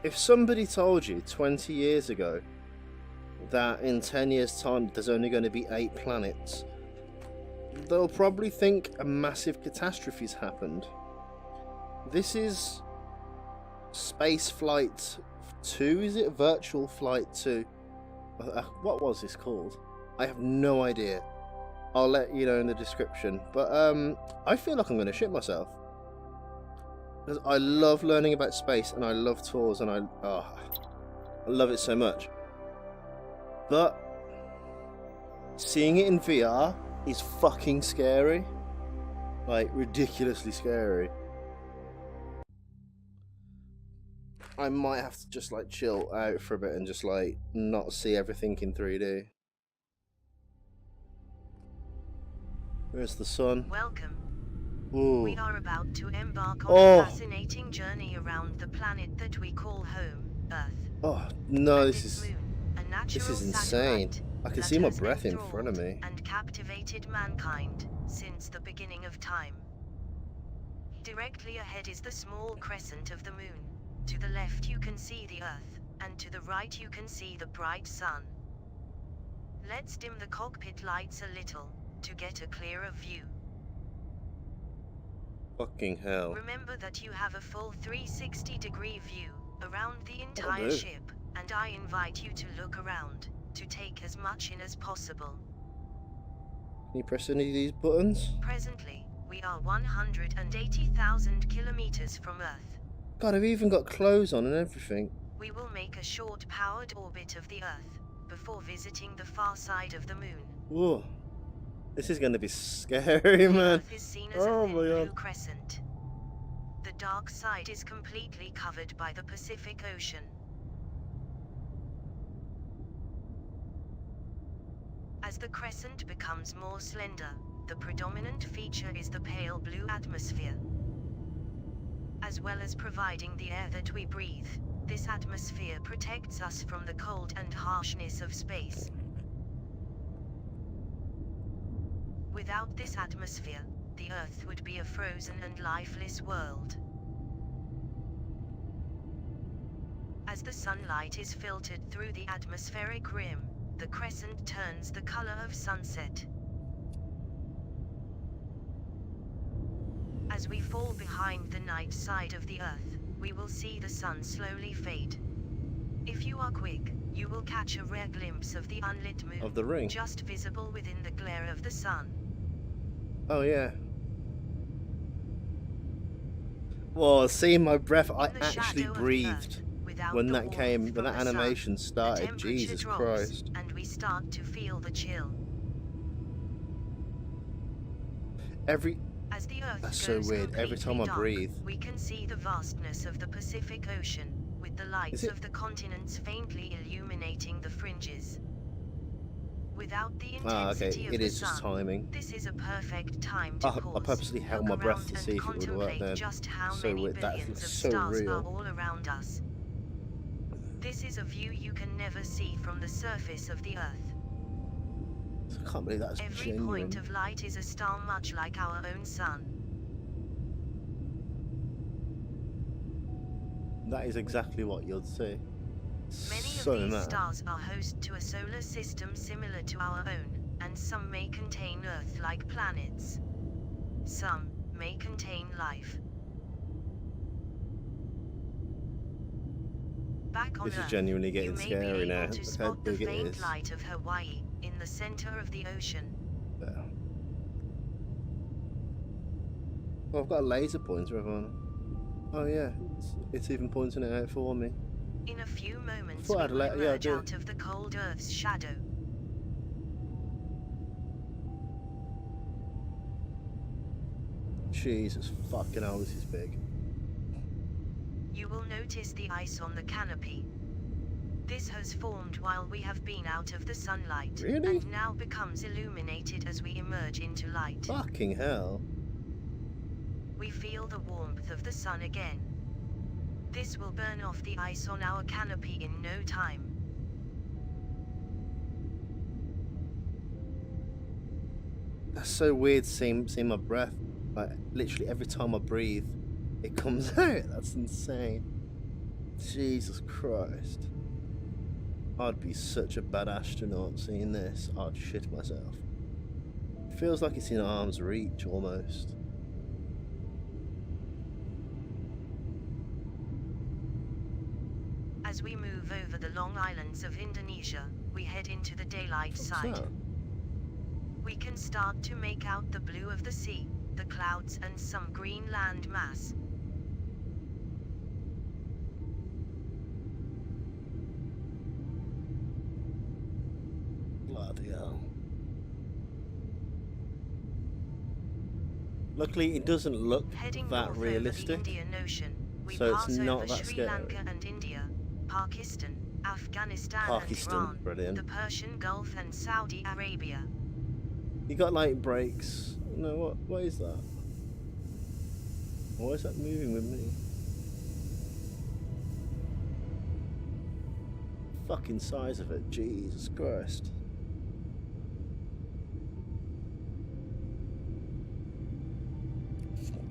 If somebody told you 20 years ago that in 10 years' time there's only going to be 8 planets, they'll probably think a massive catastrophe's happened. This is Space Flight 2, is it? Virtual Flight 2. What was this called? I have no idea. I'll let you know in the description. But I feel like I'm going to shit myself. Because I love learning about space and I love tours and I love it so much. But seeing it in VR is fucking scary. Like, ridiculously scary. I might have to just like chill out for a bit and just like not see everything in 3D. Where's the sun? Welcome. Ooh. We are about to embark on a fascinating journey around the planet that we call home, Earth. Oh no, And this its is moon, a natural insane. satellite I can that see my has breath in front of enthralled me. and captivated mankind since the beginning of time. Directly ahead is the small crescent of the moon. To the left you can see the Earth, and to the right you can see the bright sun. Let's dim the cockpit lights a little, to get a clearer view. Fucking hell. Remember that you have a full 360-degree view around the entire ship, and I invite you to look around, to take as much in as possible. Can you press any of these buttons? Presently, we are 180,000 kilometers from Earth. God, I've even got clothes on and everything. We will make a short powered orbit of the Earth, before visiting the far side of the moon. Whoa. This is going to be scary, man. The Earth is seen as a thin blue crescent. The dark side is completely covered by the Pacific Ocean. As the crescent becomes more slender, the predominant feature is the pale blue atmosphere. As well as providing the air that we breathe, this atmosphere protects us from the cold and harshness of space. Without this atmosphere, the Earth would be a frozen and lifeless world. As the sunlight is filtered through the atmospheric rim, the crescent turns the color of sunset. As we fall behind the night side of the Earth, we will see the sun slowly fade. If you are quick, you will catch a rare glimpse of the unlit moon, of the ring, just visible within the glare of the sun. Oh yeah. Whoa, seeing my breath, I actually breathed when that came, when that animation started. Jesus Christ. And we start to feel the chill. As the Earth That's so weird. Every time I breathe, we can see the vastness of the Pacific Ocean, with the lights of the continents faintly illuminating the fringes. Without the intensity of it the is just sun, timing. this is a perfect time to pause. I purposely held my breath to see if it would work then. Just how so many weird. That's billions of so stars real. are all around us. This is a view you can never see from the surface of the Earth. I can't believe that's Every genuine. point of light is a star much like our own sun. That is exactly what you'd see. Many of these stars are host to a solar system similar to our own, and some may contain Earth-like planets. Some may contain life. Back on This is Earth, genuinely getting you may scary be now. able to Look how spot the big it faint is. light of Hawaii, in the center of the ocean. Yeah. Oh, I've got a laser pointer, haven't I? Oh yeah, it's even pointing it out for me. In a few moments, we will emerge out of the cold Earth's shadow. Jesus fucking hell, this is big. You will notice the ice on the canopy. This has formed while we have been out of the sunlight, and now becomes illuminated as we emerge into light. Fucking hell. We feel the warmth of the sun again. This will burn off the ice on our canopy in no time. That's so weird seeing my breath. Like, literally every time I breathe, it comes out. That's insane. Jesus Christ. I'd be such a bad astronaut seeing this. I'd shit myself. Feels like it's in arm's reach almost. As we move over the long islands of Indonesia, we head into the daylight side. That? We can start to make out the blue of the sea, the clouds and some green land mass. Bloody hell. Luckily, it doesn't look Heading that north realistic. over the Indian Ocean, we So pass it's not over that Sri scary. Lanka and India, Pakistan, Afghanistan Pakistan, and Iran, brilliant. the Persian Gulf and Saudi Arabia. You got like breaks. No, what is that? Why is that moving with me? Fucking size of it, Jesus Christ.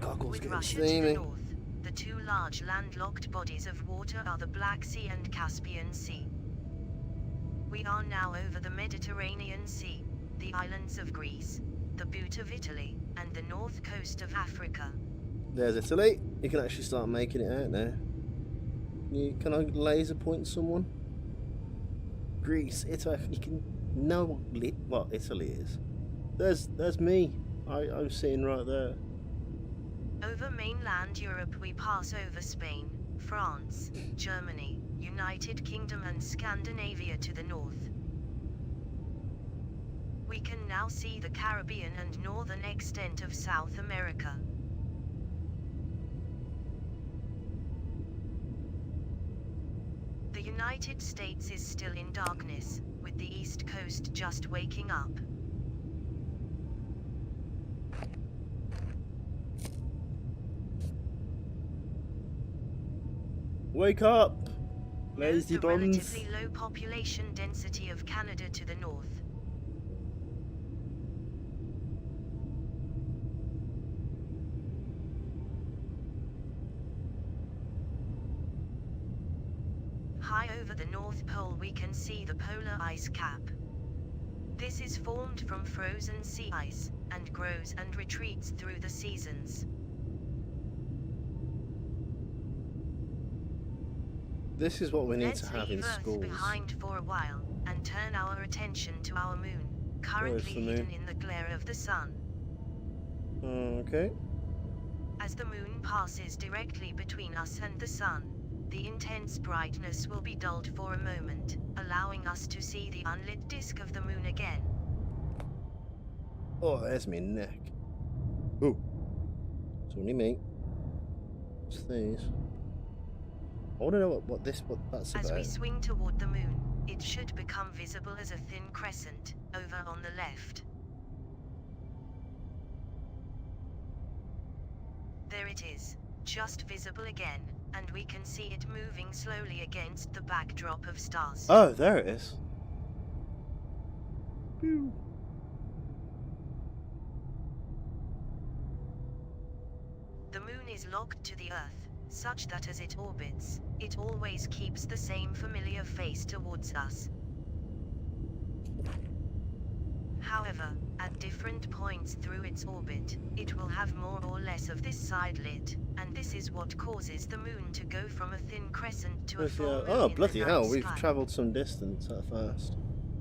Goggles With getting Russia to the steamy. north, the two large landlocked bodies of water are the Black Sea and Caspian Sea. We are now over the Mediterranean Sea, the islands of Greece, the boot of Italy, and the north coast of Africa. There's Italy. You can actually start making it out now. Can I laser point someone? Greece, Italy. You can know what Italy is. There's me. I'm sitting right there. Over mainland Europe we pass over Spain, France, Germany, United Kingdom and Scandinavia to the north. We can now see the Caribbean and northern extent of South America. The United States is still in darkness, with the East Coast just waking up. Wake up, Note lazy the buns. relatively low population density of Canada to the north. High over the North Pole we can see the polar ice cap. This is formed from frozen sea ice, and grows and retreats through the seasons. This is what we need Let's to have in leave Earth schools. behind for a while, and turn our attention to our moon, currently the moon? hidden in the glare of the sun. Okay. As the moon passes directly between us and the sun, the intense brightness will be dulled for a moment, allowing us to see the unlit disk of the moon again. Oh, there's me neck. Ooh. It's only me. What's these? I want to know what that's As we about. swing toward the moon, it should become visible as a thin crescent, over on the left. There it is, just visible again, and we can see it moving slowly against the backdrop of stars. Oh, there it is. Pew. The moon is locked to the Earth, such that as it orbits, it always keeps the same familiar face towards us. However, at different points through its orbit, it will have more or less of this side lit, and this is what causes the moon to go from a thin crescent to a full moon Oh, in the bloody night hell, we've sky. travelled some distance that fast.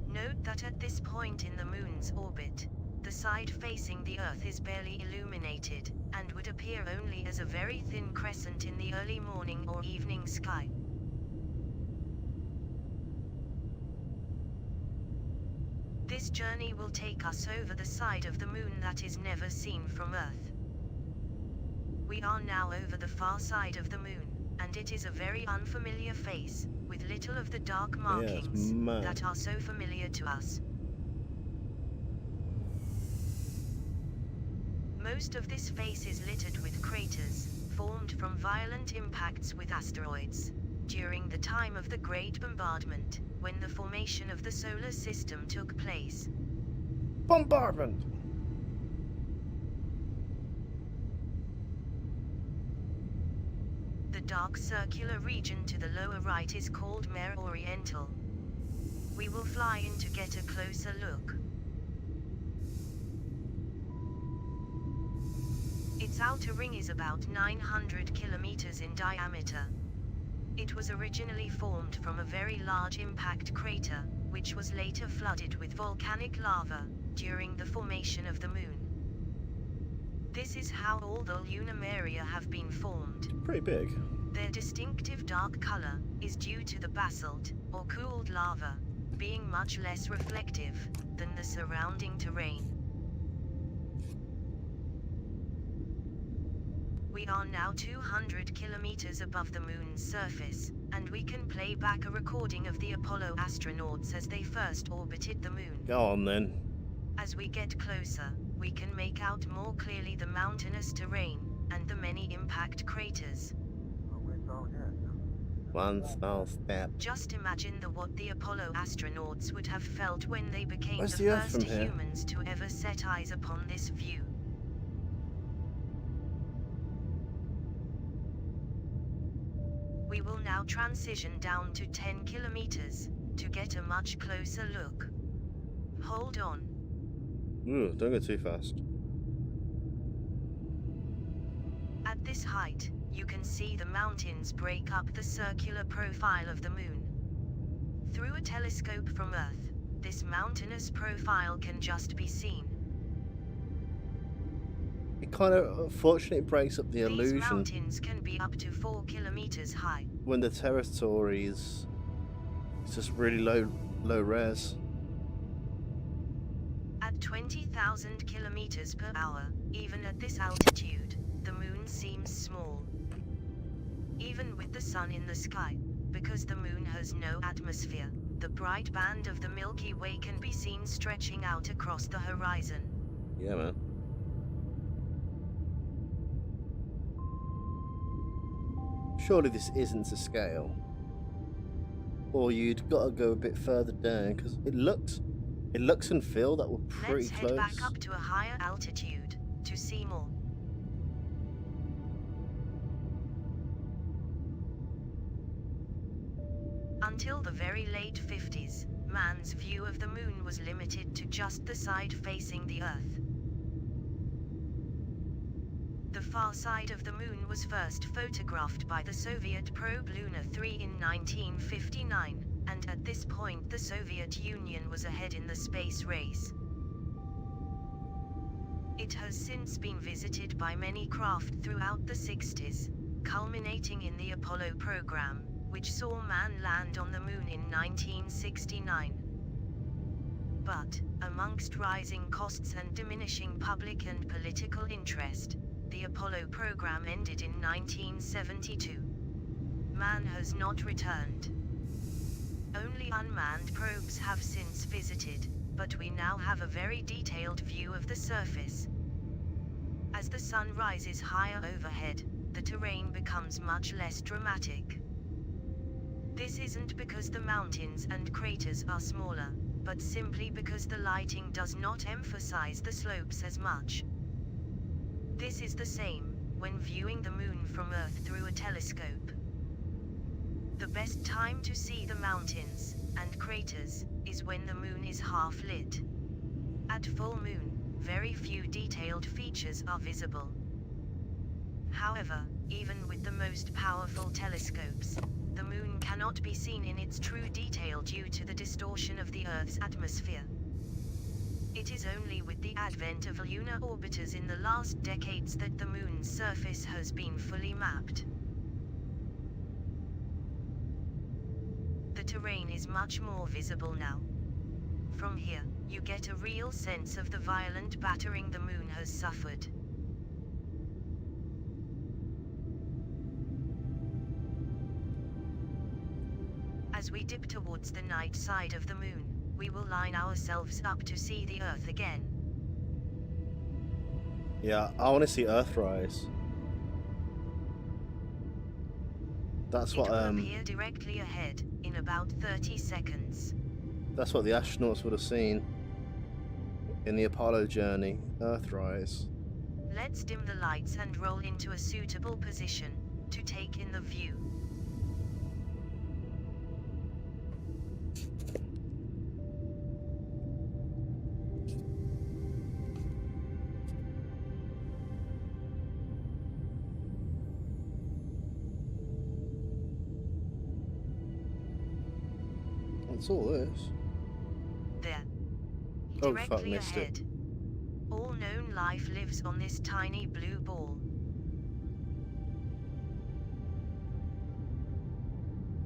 Note that at this point in the moon's orbit, the side facing the Earth is barely illuminated, and would appear only as a very thin crescent in the early morning or evening sky. This journey will take us over the side of the moon that is never seen from Earth. We are now over the far side of the moon, and it is a very unfamiliar face, with little of the dark markings mad. that are so familiar to us. Most of this face is littered with craters, formed from violent impacts with asteroids, during the time of the Great Bombardment, when the formation of the solar system took place. Bombardment! The dark circular region to the lower right is called Mare Oriental. We will fly in to get a closer look. Its outer ring is about 900 kilometers in diameter. It was originally formed from a very large impact crater, which was later flooded with volcanic lava during the formation of the Moon. This is how all the lunar maria have been formed. Pretty big. Their distinctive dark color is due to the basalt, or cooled lava, being much less reflective than the surrounding terrain. We are now 200 kilometers above the Moon's surface, and we can play back a recording of the Apollo astronauts as they first orbited the Moon. Go on then. As we get closer, we can make out more clearly the mountainous terrain and the many impact craters. One small step. Just imagine what the Apollo astronauts would have felt when they became Where's the the Earth first from here? humans to ever set eyes upon this view. We will now transition down to 10 kilometers to get a much closer look. Hold on. Ooh, don't go too fast. At this height, you can see the mountains break up the circular profile of the Moon. Through a telescope from Earth, this mountainous profile can just be seen. It kind of, unfortunately, breaks up the These illusion mountains can be up to 4 kilometers high. when the territory is just really low res. At 20,000 kilometers per hour, even at this altitude, the Moon seems small. Even with the sun in the sky, because the Moon has no atmosphere, the bright band of the Milky Way can be seen stretching out across the horizon. Yeah, man. Surely this isn't to scale. Or you'd got to go a bit further down, because it looks and feel that we're pretty Let's close. head back up to a higher altitude to see more. Until the very late 50s, man's view of the Moon was limited to just the side facing the Earth. The far side of the Moon was first photographed by the Soviet probe Luna 3 in 1959, and at this point the Soviet Union was ahead in the space race. It has since been visited by many craft throughout the 60s, culminating in the Apollo program, which saw man land on the Moon in 1969. But, amongst rising costs and diminishing public and political interest, the Apollo program ended in 1972. Man has not returned. Only unmanned probes have since visited, but we now have a very detailed view of the surface. As the sun rises higher overhead, the terrain becomes much less dramatic. This isn't because the mountains and craters are smaller, but simply because the lighting does not emphasize the slopes as much. This is the same when viewing the Moon from Earth through a telescope. The best time to see the mountains and craters is when the Moon is half lit. At full moon, very few detailed features are visible. However, even with the most powerful telescopes, the Moon cannot be seen in its true detail due to the distortion of the Earth's atmosphere. It is only with the advent of lunar orbiters in the last decades that the Moon's surface has been fully mapped. The terrain is much more visible now. From here, you get a real sense of the violent battering the Moon has suffered. As we dip towards the night side of the Moon, we will line ourselves up to see the Earth again. Yeah, I want to see Earthrise. That's It what will appear directly ahead, in about 30 seconds. that's what the astronauts would have seen in the Apollo journey. Earthrise. Let's dim the lights and roll into a suitable position. to take in the view. What's all this? There. Oh fuck, Directly missed ahead. it. All known life lives on this tiny blue ball.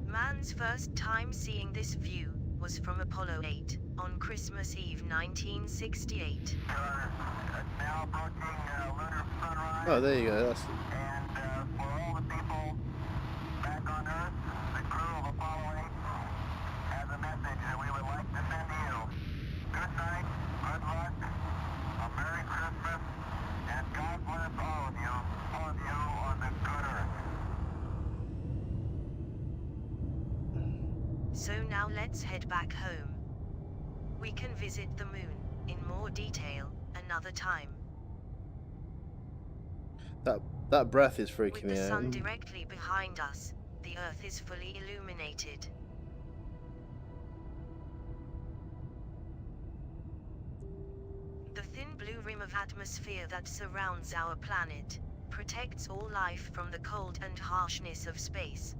Man's first time seeing this view was from Apollo 8 on Christmas Eve 1968. Now approaching lunar sunrise. Oh, there you go. That's And for all the people back on Earth, the crew of Apollo 8 has a message that we would like to send to you. Good night, good luck, a Merry Christmas, and God bless all of you on the good Earth. So now let's head back home. We can visit the moon in more detail another time. that breath is With freaking the me out. sun directly behind us, the Earth is fully illuminated. The thin blue rim of atmosphere that surrounds our planet protects all life from the cold and harshness of space.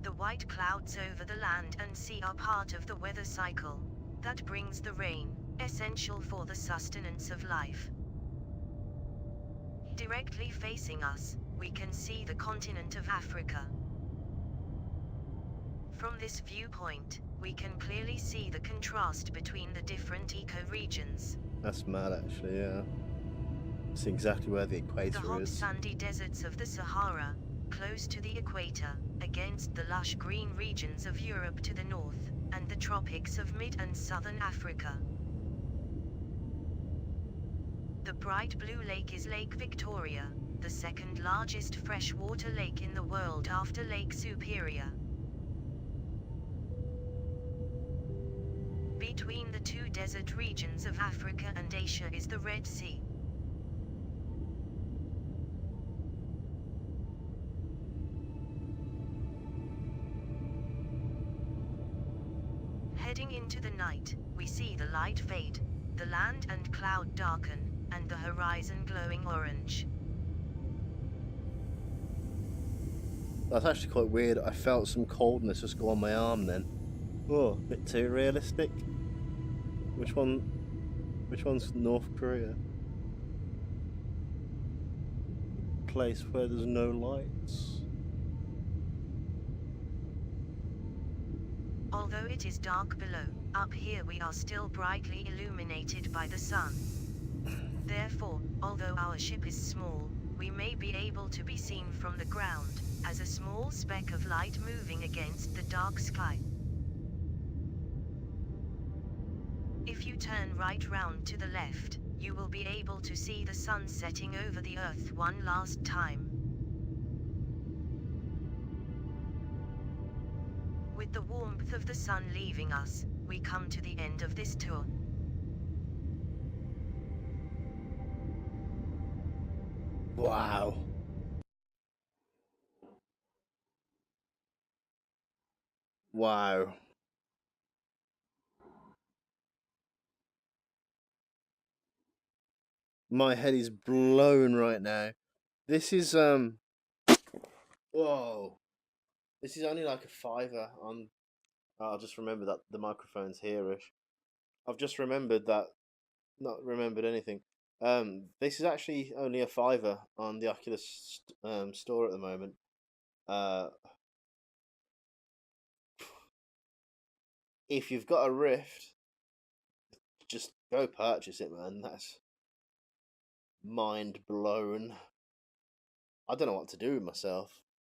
The white clouds over the land and sea are part of the weather cycle that brings the rain, essential for the sustenance of life. Directly facing us, we can see the continent of Africa. From this viewpoint, we can clearly see the contrast between the different ecoregions. That's mad, actually. Yeah. It's exactly where the The equator hot is. sandy deserts of the Sahara, close to the equator, against the lush green regions of Europe to the north, and the tropics of mid and southern Africa. The bright blue lake is Lake Victoria, the second largest freshwater lake in the world after Lake Superior. Between the two desert regions of Africa and Asia is the Red Sea. Heading into the night, we see the light fade, the land and cloud darken, and the horizon glowing orange. That's actually quite weird. I felt some coldness just go on my arm then. Oh, a bit too realistic. Which one's North Korea? Place where there's no lights. Although it is dark below, up here we are still brightly illuminated by the sun. Therefore, although our ship is small, we may be able to be seen from the ground, as a small speck of light moving against the dark sky. If you turn right round to the left, you will be able to see the sun setting over the Earth one last time. With the warmth of the sun leaving us, we come to the end of this tour. Wow. Wow. My head is blown right now. This is whoa. This is only like a fiver on. I'll just remember that the microphone's here-ish. I've just remembered that. Not remembered anything. This is actually only a fiver on the Oculus store at the moment. If you've got a Rift, just go purchase it, man. That's mind blown. I don't know what to do with myself.